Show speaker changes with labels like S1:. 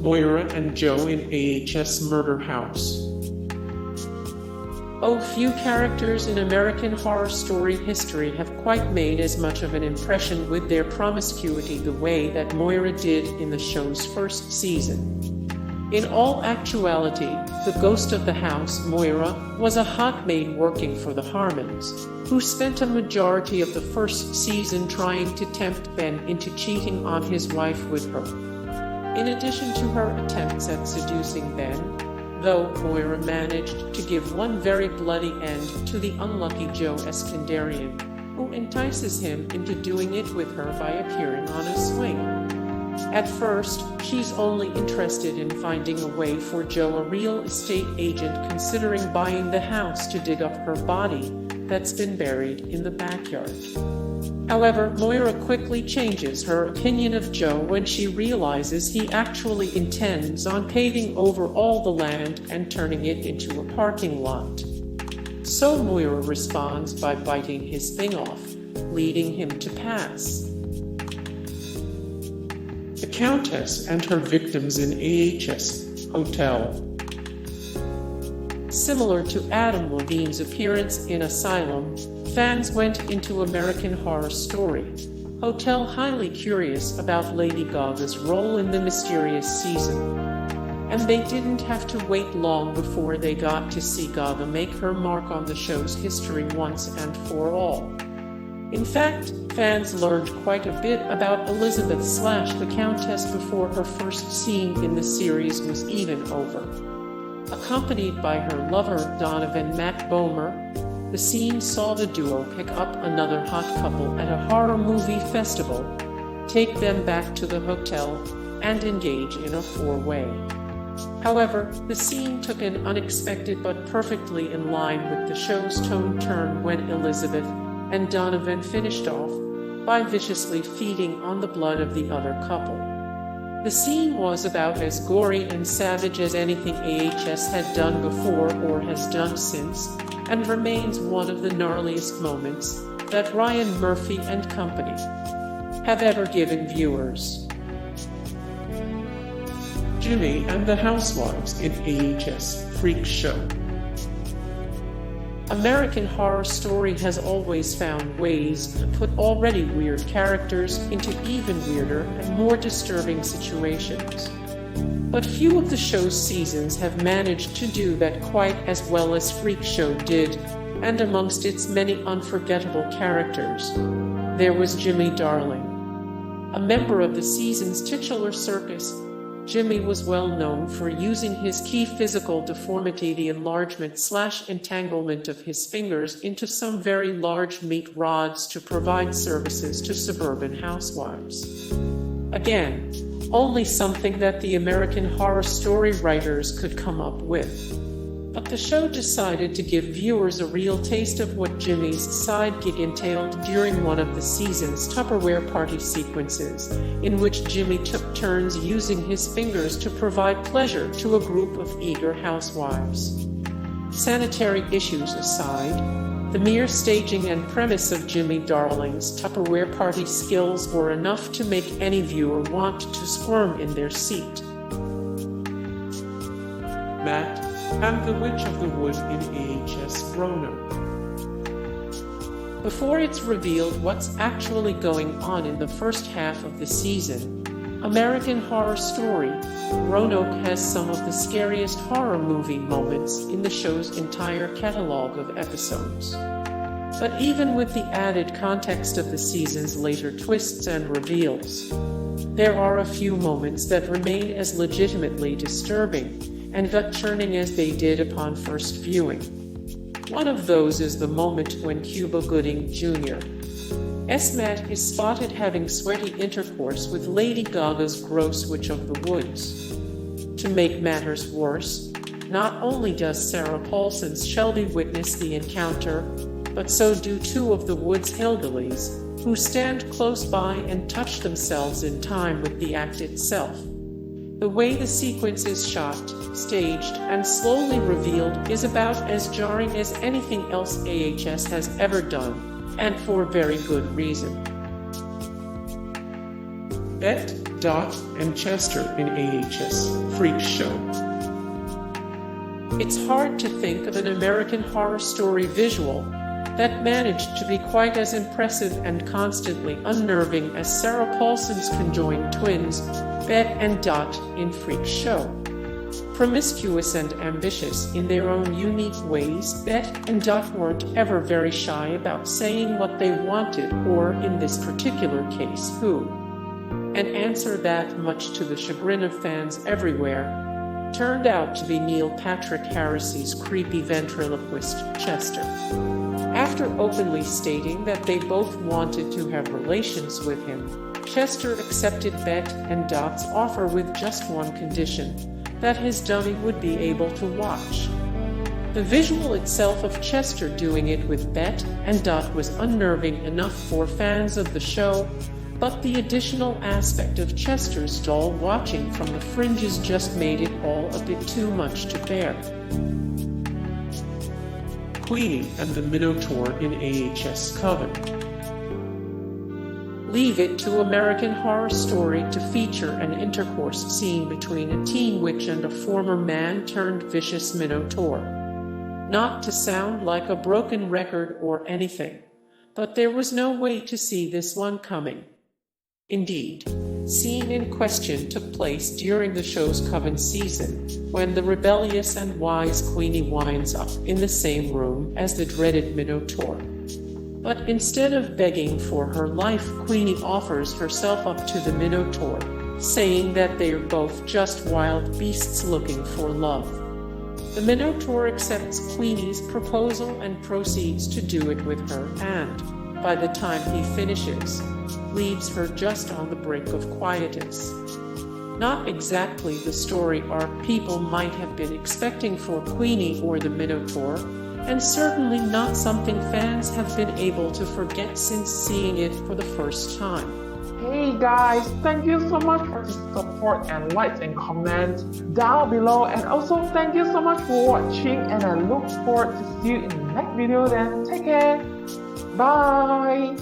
S1: Moira and Joe in AHS Murder House. Oh, few characters in American Horror Story history have quite made as much of an impression with their promiscuity the way that Moira did in the show's first season. In all actuality, the ghost of the house, Moira, was a hot maid working for the Harmons, who spent a majority of the first season trying to tempt Ben into cheating on his wife with her. In addition to her attempts at seducing Ben, though, Moira managed to give one very bloody end to the unlucky Joe Eskandarian, who entices him into doing it with her by appearing on a swing. At first, she's only interested in finding a way for Joe, a real estate agent considering buying the house, to dig up her body that's been buried in the backyard. However, Moira quickly changes her opinion of Joe when she realizes he actually intends on paving over all the land and turning it into a parking lot. So Moira responds by biting his thing off, leading him to pass. The Countess and her victims in AHS Hotel. Similar to Adam Levine's appearance in Asylum, fans went into American Horror Story Hotel highly curious about Lady Gaga's role in the mysterious season. And they didn't have to wait long before they got to see Gaga make her mark on the show's history once and for all. In fact, fans learned quite a bit about Elizabeth/the Countess before her first scene in the series was even over. Accompanied by her lover Donovan Matt Bomer, the scene saw the duo pick up another hot couple at a horror movie festival, take them back to the hotel, and engage in a four-way. However, the scene took an unexpected but perfectly in line with the show's tone turn when Elizabeth and Donovan finished off by viciously feeding on the blood of the other couple. The scene was about as gory and savage as anything AHS had done before or has done since, and remains one of the gnarliest moments that Ryan Murphy and company have ever given viewers. Jimmy and the Housewives in AHS Freak Show. American Horror Story has always found ways to put already weird characters into even weirder and more disturbing situations. But few of the show's seasons have managed to do that quite as well as Freak Show did, and amongst its many unforgettable characters, there was Jimmy Darling. A member of the season's titular circus, Jimmy was well known for using his key physical deformity, the enlargement/entanglement of his fingers into some very large meat rods, to provide services to suburban housewives. Again, only something that the American Horror Story writers could come up with. But the show decided to give viewers a real taste of what Jimmy's side gig entailed during one of the season's Tupperware party sequences, in which Jimmy took turns using his fingers to provide pleasure to a group of eager housewives. Sanitary issues aside, the mere staging and premise of Jimmy Darling's Tupperware party skills were enough to make any viewer want to squirm in their seat. Matt and the Witch of the Wood in AHS Roanoke. Before it's revealed what's actually going on in the first half of the season, American Horror Story Roanoke has some of the scariest horror movie moments in the show's entire catalog of episodes. But even with the added context of the season's later twists and reveals, there are a few moments that remain as legitimately disturbing and gut-churning as they did upon first viewing. One of those is the moment when Cuba Gooding Jr. Matt is spotted having sweaty intercourse with Lady Gaga's gross Witch of the Woods. To make matters worse, not only does Sarah Paulson's Shelby witness the encounter, but so do two of the Woods' hillbillies, who stand close by and touch themselves in time with the act itself. The way the sequence is shot, staged, and slowly revealed is about as jarring as anything else AHS has ever done, and for very good reason. Bette Dot and Chester in AH's Freak Show. It's hard to think of an American Horror Story visual that managed to be quite as impressive and constantly unnerving as Sarah Paulson's conjoined twins, Bette and Dot in Freak Show. Promiscuous and ambitious in their own unique ways, Bette and Dot weren't ever very shy about saying what they wanted, or in this particular case, who. An answer that, much to the chagrin of fans everywhere, turned out to be Neil Patrick Harris's creepy ventriloquist, Chester. After openly stating that they both wanted to have relations with him, Chester accepted Bette and Dot's offer with just one condition: that his dummy would be able to watch. The visual itself of Chester doing it with Bette and Dot was unnerving enough for fans of the show, but the additional aspect of Chester's doll watching from the fringes just made it all a bit too much to bear. Queenie and the Minotaur in AH's Coven. Leave it to American Horror Story to feature an intercourse scene between a teen witch and a former man-turned-vicious Minotaur. Not to sound like a broken record or anything, but there was no way to see this one coming. Indeed, scene in question took place during the show's Coven season, when the rebellious and wise Queenie winds up in the same room as the dreaded Minotaur. But instead of begging for her life, Queenie offers herself up to the Minotaur, saying that they are both just wild beasts looking for love. The Minotaur accepts Queenie's proposal and proceeds to do it with her, and, by the time he finishes, leaves her just on the brink of quietus. Not exactly the story arc people might have been expecting for Queenie or the Minotaur, and certainly not something fans have been able to forget since seeing it for the first time.
S2: Hey guys, thank you so much for the support and likes and comments down below, and also thank you so much for watching, and I look forward to see you in the next video. Then take care, bye.